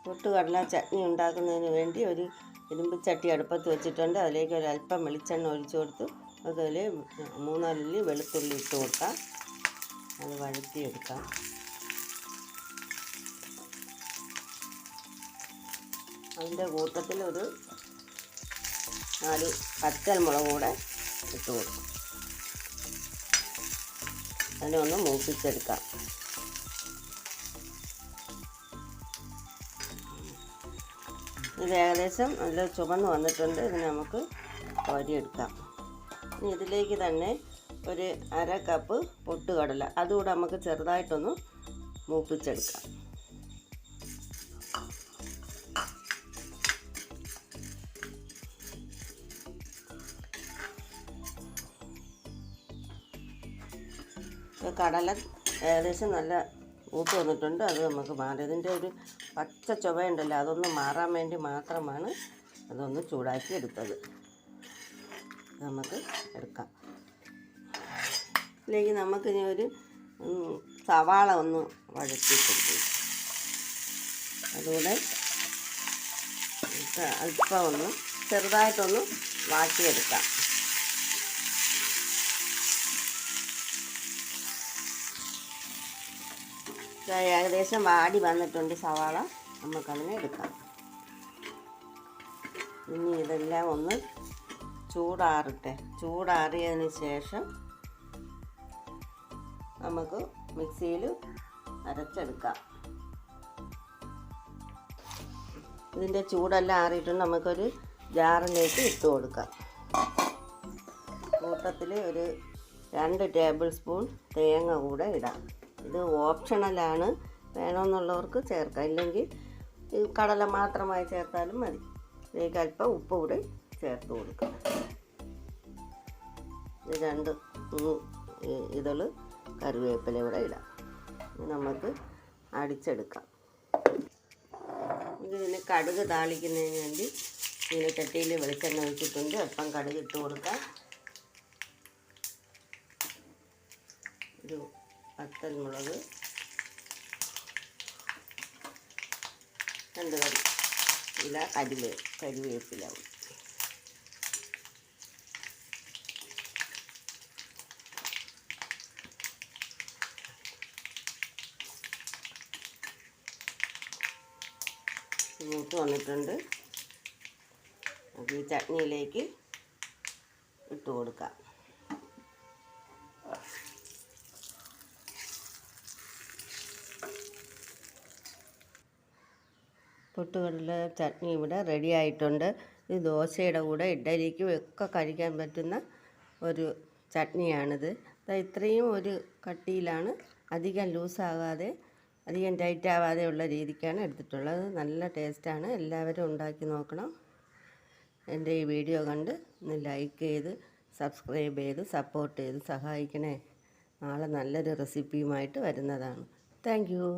പൊട്ടുകടല ചട്നി ഉണ്ടാക്കുന്നതിന് വേണ്ടി ഒരു ഇരുമ്പ് ചട്ടി അടുപ്പത്ത് വെച്ചിട്ടുണ്ട്. അതിലേക്ക് ഒരല്പം വെളിച്ചെണ്ണ ഒഴിച്ചു കൊടുത്തു. അതിൽ 3-4 അല്ലി വെളുത്തുള്ളി ഇട്ട് കൊടുക്കാം. അത് വഴറ്റിയെടുക്കാം. അതിൻ്റെ കൂട്ടത്തിൽ ഒരു 4 പച്ചമുളക് കൂടെ ഇട്ട് കൊടുക്കും. അതിനെ ഒന്ന് മൂപ്പിച്ചെടുക്കാം. ഇത് ഏകദേശം നല്ല ചുവന്ന് വന്നിട്ടുണ്ട്. ഇതിന് നമുക്ക് കോരിയെടുക്കാം. ഇനി ഇതിലേക്ക് തന്നെ ഒരു 1/2 കപ്പ് പൊട്ടുകടല അതുകൂടെ നമുക്ക് ചെറുതായിട്ടൊന്ന് മൂപ്പിച്ചെടുക്കാം. കടല ഏകദേശം നല്ല മൂത്ത് വന്നിട്ടുണ്ട്. അത് നമുക്ക് മാറി ഇതിൻ്റെ ഒരു പച്ച ചുവയുണ്ടല്ലോ, അതൊന്ന് മാറാൻ വേണ്ടി മാത്രമാണ് അതൊന്ന് ചൂടാക്കി എടുത്തത്. നമുക്ക് എടുക്കാം. ഇതിലേക്ക് നമുക്കിനി ഒരു സവാള ഒന്ന് വഴറ്റി കൊടുക്കും. അതുകൂടെ അല്പം ഒന്ന് ചെറുതായിട്ടൊന്ന് വാട്ടിയെടുക്കാം. ഏകദേശം വാടി വന്നിട്ടുണ്ട് സവാള. നമുക്കതിനെ എടുക്കാം. ഇനി ഇതെല്ലാം ഒന്ന് ചൂടാറട്ടെ. ചൂടാറിയതിന് ശേഷം നമുക്ക് മിക്സിയിൽ അരച്ചെടുക്കാം. ഇതിൻ്റെ ചൂടെല്ലാം ആറിയിട്ടുണ്ട്. നമുക്കൊരു ജാറിലേക്ക് ഇട്ട് കൊടുക്കാം. കൂട്ടത്തിൽ ഒരു 2 ടേബിൾ സ്പൂൺ തേങ്ങ കൂടെ ഇടാം. ഇത് ഓപ്ഷണലാണ്, വേണമെന്നുള്ളവർക്ക് ചേർക്കാം. ഇല്ലെങ്കിൽ കടല മാത്രമായി ചേർത്താലും മതി. ഇതിലേക്ക് അല്പം ഉപ്പ് കൂടി ചേർത്ത് കൊടുക്കാം. 2 ഇതള് കറിവേപ്പില കൂടെ ഇടാം. നമുക്ക് അടിച്ചെടുക്കാം. ഇതിന് കടുക് താളിക്കുന്നതിന് വേണ്ടി ഇതിന് ചട്ടിയിൽ വെളിച്ചെണ്ണ ഒഴിച്ചിട്ടുണ്ട്. അല്പം കടുക് ഇട്ട് കൊടുക്കാം. ഒരു പച്ചമുളക്, 2 ഇല കരിവേപ്പില. മൂത്ത് വന്നിട്ടുണ്ട്. ഈ ചട്നിയിലേക്ക് ഇട്ട് കൊടുക്കാം. പൊട്ടുകടല ചട്നി ഇവിടെ റെഡി ആയിട്ടുണ്ട്. ഇത് ദോശയുടെ കൂടെ ഇഡ്ഡലിക്കും ഒക്കെ കഴിക്കാൻ പറ്റുന്ന ഒരു ചട്നിയാണിത്. ഇത്രയും ഒരു കട്ടിയിലാണ്, അധികം ലൂസാകാതെ അധികം ടൈറ്റ് ആവാതെ ഉള്ള രീതിക്കാണ് എടുത്തിട്ടുള്ളത്. നല്ല ടേസ്റ്റാണ്. എല്ലാവരും ഉണ്ടാക്കി നോക്കണം. എൻ്റെ ഈ വീഡിയോ കണ്ട് ഒന്ന് ലൈക്ക് ചെയ്ത് സബ്സ്ക്രൈബ് ചെയ്ത് സപ്പോർട്ട് ചെയ്ത് സഹായിക്കണേ. നാളെ നല്ലൊരു റെസിപ്പിയുമായിട്ട് വരുന്നതാണ്. Thank you.